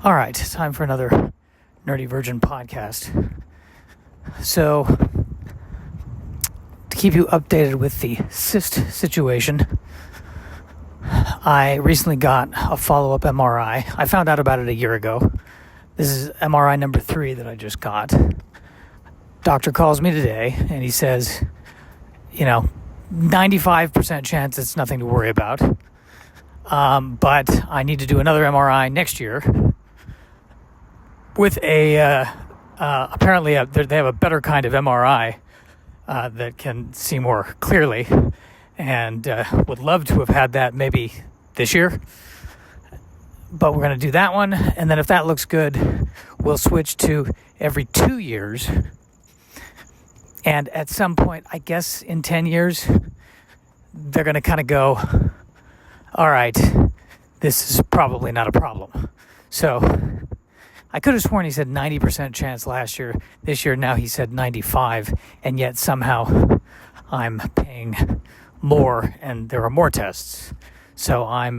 All right, it's time for another Nerdy Virgin podcast. So, to keep you updated with the Cyst situation, I recently got a follow-up MRI. I found out about it a year ago. This is MRI number 3 that I just got. Doctor calls me today and he says, 95% chance it's nothing to worry about. But I need to do another MRI next year with apparently they have a better kind of MRI that can see more clearly, and would love to have had that maybe this year. But we're going to do that one, and then if that looks good, we'll switch to every 2 years. And at some point, I guess in 10 years, they're going to kind of go, all right, this is probably not a problem. So I could have sworn he said 90% chance last year. This year now he said 95, and yet somehow I'm paying more and there are more tests. So I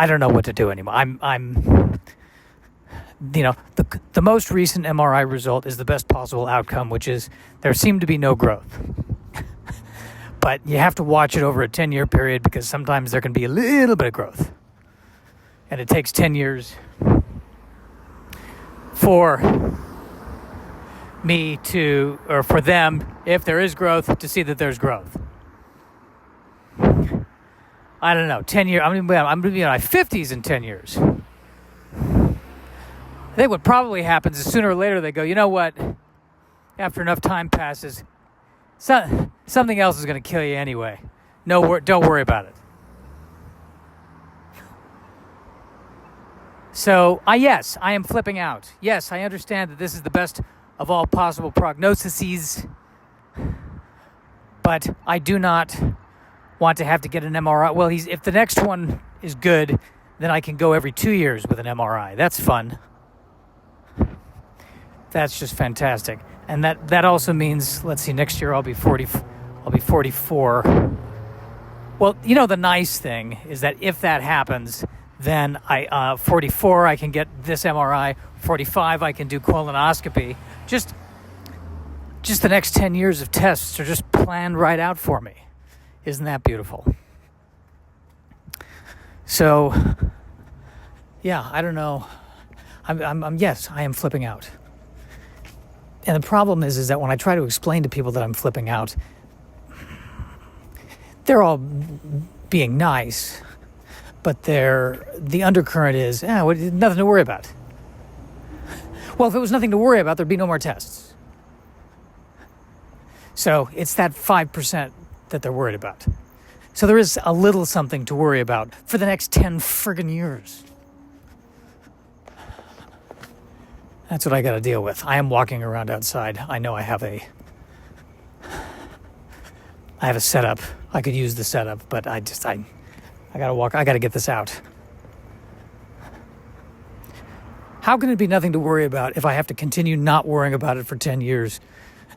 don't know what to do anymore. The most recent MRI result is the best possible outcome, which is there seemed to be no growth. But you have to watch it over a 10-year period because sometimes there can be a little bit of growth. And it takes 10 years for for them, if there is growth, to see that there's growth. I don't know, 10 years, I'm going to be in my 50s in 10 years. I think what probably happens is sooner or later they go, you know what, after enough time passes, something else is going to kill you anyway. Don't worry about it. So, yes, I am flipping out. Yes, I understand that this is the best of all possible prognoses, but I do not want to have to get an MRI. Well, if the next one is good, then I can go every 2 years with an MRI. That's fun. That's just fantastic. And that also means, let's see, next year I'll be 44. Well, the nice thing is that if that happens, then 44 I can get this MRI, 45 I can do colonoscopy. Just the next 10 years of tests are just planned right out for me. Isn't that beautiful? So, yeah, I don't know. Yes, I am flipping out. And the problem is that when I try to explain to people that I'm flipping out, they're all being nice, but the undercurrent is, nothing to worry about. Well, if it was nothing to worry about, there'd be no more tests. So it's that 5% that they're worried about. So there is a little something to worry about for the next 10 friggin' years. That's what I got to deal with. I am walking around outside. I know I have a setup. I could use the setup, but I got to walk. I got to get this out. How can it be nothing to worry about if I have to continue not worrying about it for 10 years,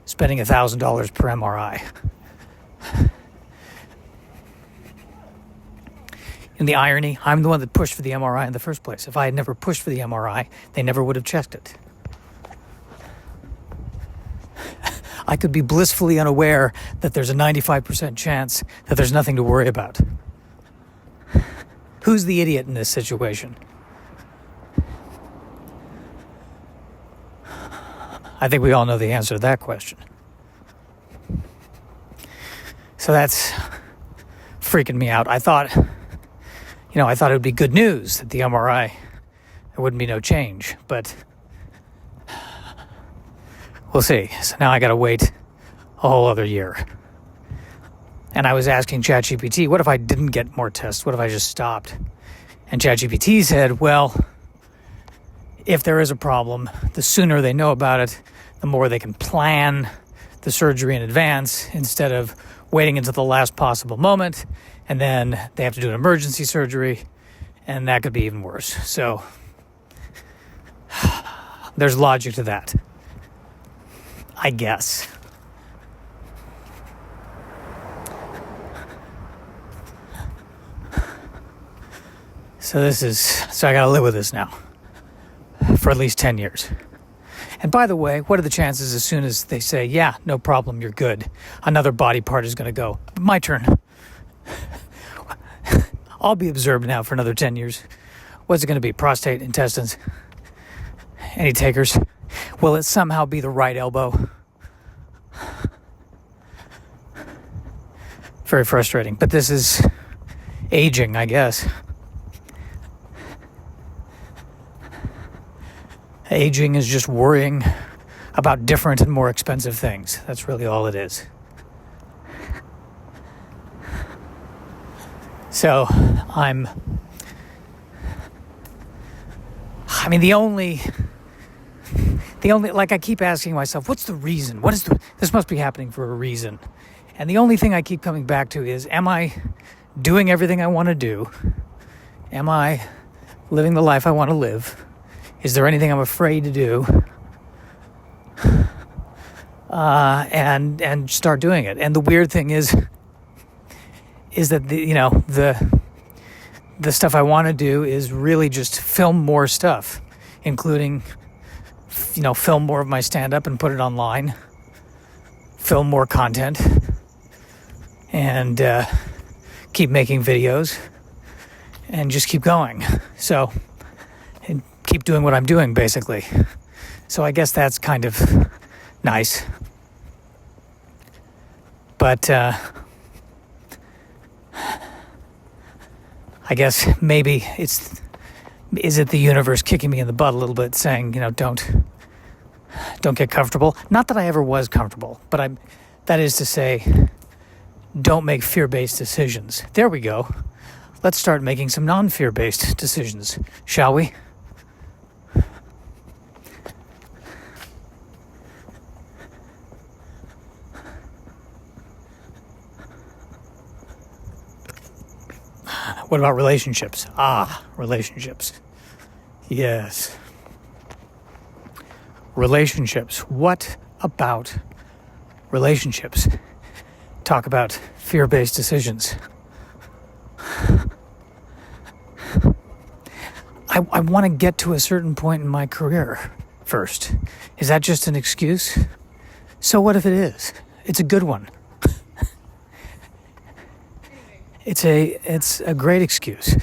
spending $1,000 per MRI? And the irony, I'm the one that pushed for the MRI in the first place. If I had never pushed for the MRI, they never would have checked it. I could be blissfully unaware that there's a 95% chance that there's nothing to worry about. Who's the idiot in this situation? I think we all know the answer to that question. So that's freaking me out. I thought it would be good news that the MRI, there wouldn't be no change, but we'll see. So now I got to wait a whole other year. And I was asking ChatGPT, what if I didn't get more tests? What if I just stopped? And ChatGPT said, well, if there is a problem, the sooner they know about it, the more they can plan the surgery in advance instead of waiting until the last possible moment. And then they have to do an emergency surgery, and that could be even worse. So there's logic to that, I guess. So I gotta live with this now for at least 10 years. And by the way, what are the chances as soon as they say, yeah, no problem, you're good, another body part is going to go? My turn. I'll be observed now for another 10 years. What's it going to be? Prostate, intestines? Any takers? Will it somehow be the right elbow? Very frustrating. But this is aging, I guess. Aging is just worrying about different and more expensive things. That's really all it is. So the only, like I keep asking myself, what's the reason? This must be happening for a reason. And the only thing I keep coming back to is, am I doing everything I want to do? Am I living the life I want to live? Is there anything I'm afraid to do? And start doing it. And the weird thing is that the stuff I want to do is really just film more stuff, including film more of my stand-up and put it online, film more content, and keep making videos, and just keep going. So, and keep doing what I'm doing, basically. So I guess that's kind of nice. But I guess maybe is it the universe kicking me in the butt a little bit, saying, don't get comfortable. Not that I ever was comfortable, but that is to say, don't make fear-based decisions. There we go. Let's start making some non-fear-based decisions, shall we? What about relationships? Relationships. Yes. Relationships. What about relationships? Talk about fear-based decisions. I want to get to a certain point in my career first. Is that just an excuse? So what if it is? It's a good one. It's a great excuse.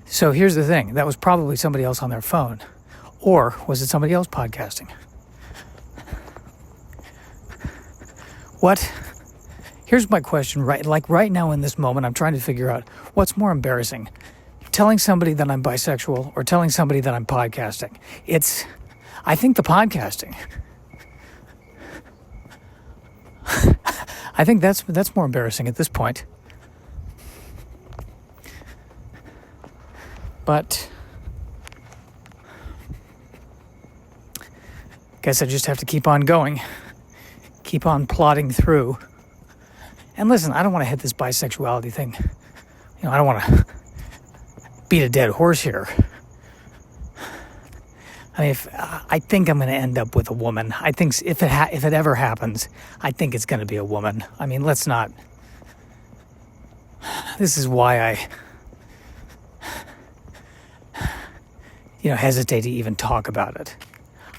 So here's the thing. That was probably somebody else on their phone. Or was it somebody else podcasting? What? Here's my question. Right now in this moment, I'm trying to figure out what's more embarrassing. Telling somebody that I'm bisexual or telling somebody that I'm podcasting. I think the podcasting. I think that's more embarrassing at this point. But guess I just have to keep on going. Keep on plodding through. And listen, I don't want to hit this bisexuality thing. I don't want to beat a dead horse here. I think I'm going to end up with a woman. I think if it ever happens, I think it's going to be a woman. Let's not. This is why I, hesitate to even talk about it.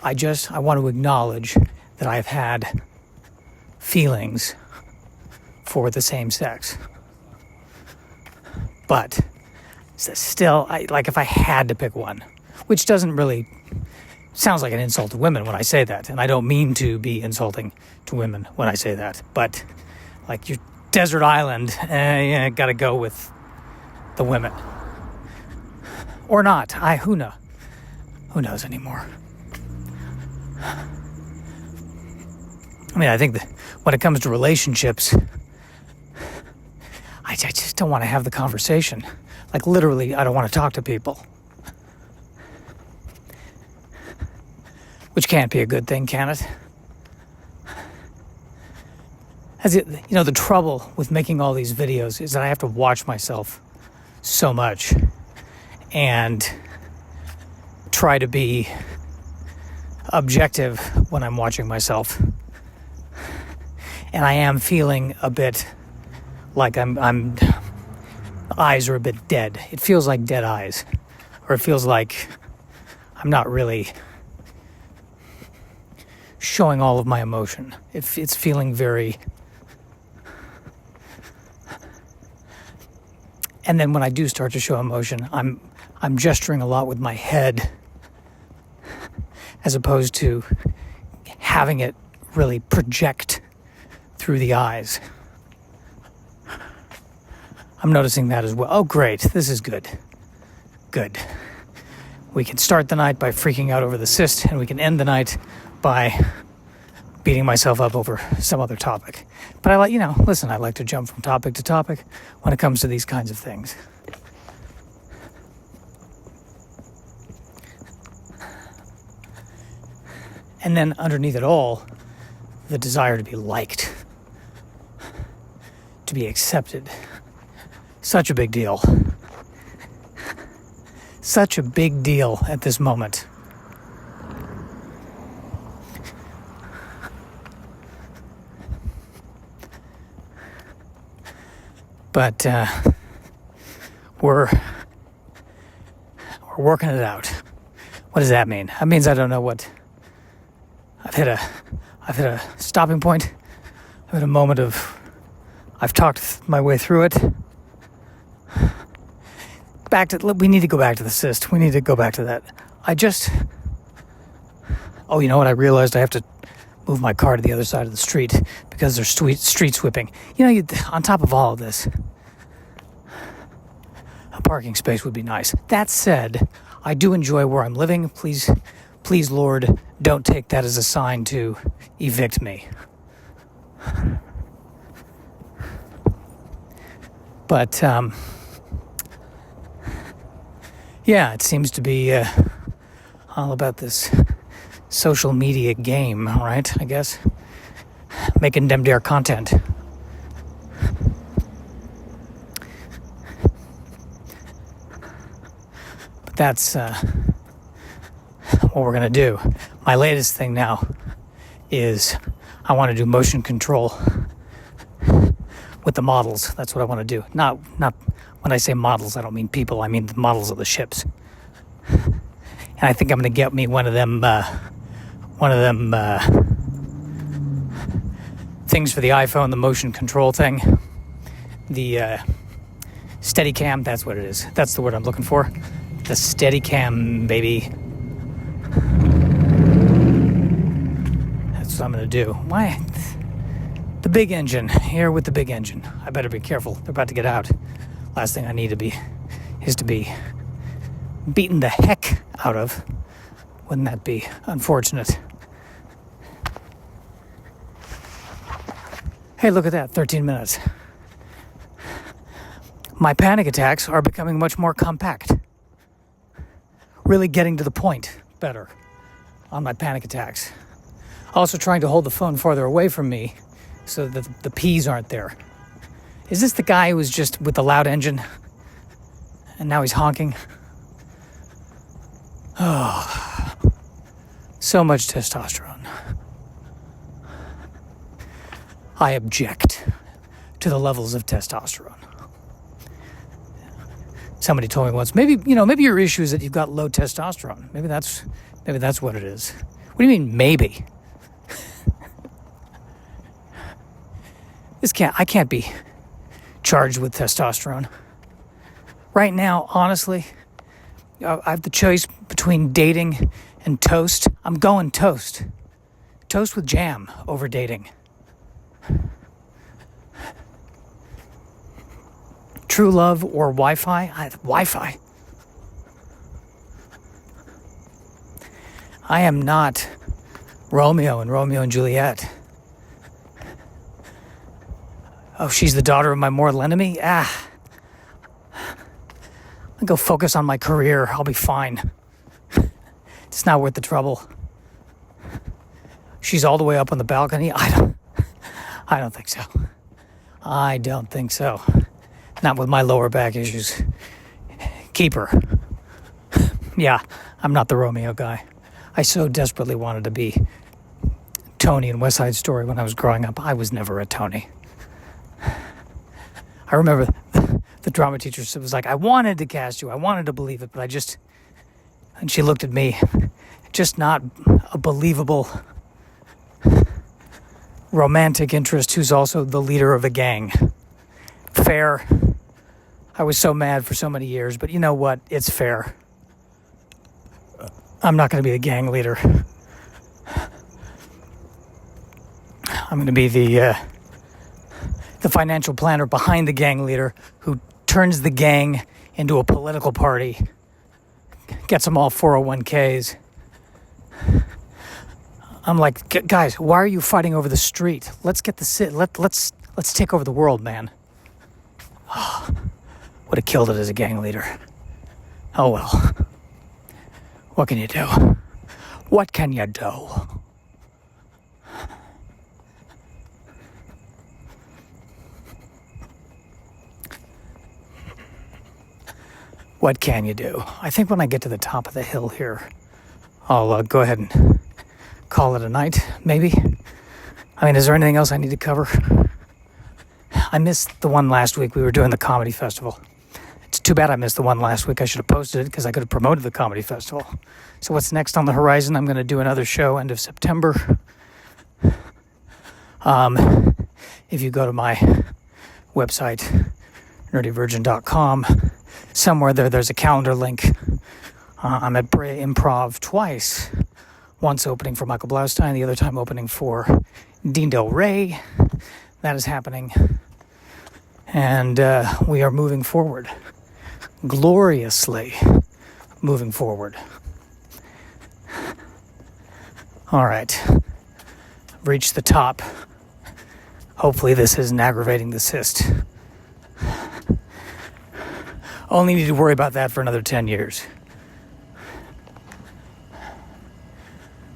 I want to acknowledge that I've had feelings for the same sex. But still, if I had to pick one, which doesn't really sounds like an insult to women when I say that, and I don't mean to be insulting to women when I say that, but your desert island, got to go with the women, or not. Who knows anymore. I think that when it comes to relationships, I just don't want to have the conversation. Literally, I don't want to talk to people. Which can't be a good thing, can it? The trouble with making all these videos is that I have to watch myself so much and try to be objective when I'm watching myself. And I am feeling a bit like I'm eyes are a bit dead. It feels like dead eyes. Or it feels like I'm not really showing all of my emotion. It's feeling very... And then when I do start to show emotion, I'm gesturing a lot with my head as opposed to having it really project through the eyes. I'm noticing that as well. Oh, great. This is good. Good. We can start the night by freaking out over the cyst, and we can end the night by beating myself up over some other topic. But I like to jump from topic to topic when it comes to these kinds of things. And then underneath it all, the desire to be liked, to be accepted. Such a big deal. Such a big deal at this moment. But we're working it out. What does that mean? That means I don't know what. I've hit a stopping point. I've hit a moment of. I've talked my way through it. We need to go back to the cyst. We need to go back to that. Oh, you know what? I realized I have to move my car to the other side of the street because they're street sweeping. On top of all of this, a parking space would be nice. That said, I do enjoy where I'm living. Please, Lord, don't take that as a sign to evict me. But, yeah, it seems to be all about this social media game, right? I guess. Making them their content. But that's what we're going to do. My latest thing now is I want to do motion control with the models. That's what I want to do. Not when I say models, I don't mean people. I mean the models of the ships. And I think I'm going to get me one of them things for the iPhone, the motion control thing, the Steadicam. That's what it is. That's the word I'm looking for. The Steadicam, baby. That's what I'm going to do. Why? The big engine. Here with the big engine. I better be careful. They're about to get out. Last thing I need to be beaten the heck out of. Wouldn't that be unfortunate? Hey, look at that. 13 minutes. My panic attacks are becoming much more compact. Really getting to the point better on my panic attacks. Also trying to hold the phone farther away from me so that the P's aren't there. Is this the guy who was just with the loud engine and now he's honking? Oh, so much testosterone. I object to the levels of testosterone. Somebody told me once, maybe your issue is that you've got low testosterone. Maybe that's what it is. What do you mean, maybe? I can't be charged with testosterone. Right now, honestly, I have the choice between dating and toast. I'm going toast. Toast with jam over dating. True love or Wi-Fi? Wi-Fi. I am not Romeo and Juliet. Oh, she's the daughter of my mortal enemy? I'll go focus on my career. I'll be fine. It's not worth the trouble. She's all the way up on the balcony. I don't think so. I don't think so. Not with my lower back issues. Keep her. Yeah, I'm not the Romeo guy. I so desperately wanted to Tony in West Side Story when I was growing up. I was never a Tony. I remember the drama teacher was like, I wanted to cast you. I wanted to believe it, but and she looked at me, just not a believable romantic interest who's also the leader of a gang. Fair. I was so mad for so many years, but you know what? It's fair. I'm not going to be the gang leader. I'm going to be the financial planner behind the gang leader who turns the gang into a political party, gets them all 401ks. I'm like, guys, why are you fighting over the street? Let's get let's take over the world, man. Would have killed it as a gang leader. Oh well. What can you do? What can you do? What can you do? I think when I get to the top of the hill here, I'll go ahead and call it a night, maybe. I mean, is there anything else I need to cover? I missed the one last week. We were doing the comedy festival. It's too bad I missed the one last week. I should have posted it because I could have promoted the comedy festival. So what's next on the horizon? I'm going to do another show end of September. If you go to my website, nerdyvirgin.com, somewhere there's a calendar link. I'm at Brea Improv twice. Once opening for Michael Blaustein, the other time opening for Dean Del Rey. That is happening. And we are moving forward. Gloriously moving forward. All right. Reached the top. Hopefully this isn't aggravating the cyst. Only need to worry about that for another 10 years.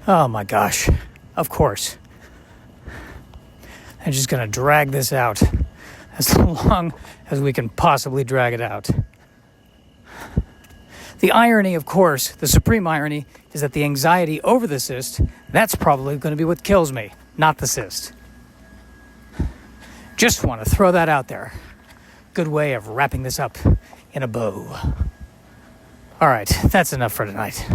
Oh my gosh. Of course. I'm just going to drag this out as long as we can possibly drag it out. The irony, of course, the supreme irony, is that the anxiety over the cyst, that's probably going to be what kills me, not the cyst. Just want to throw that out there. Good way of wrapping this up in a bow. All right, that's enough for tonight.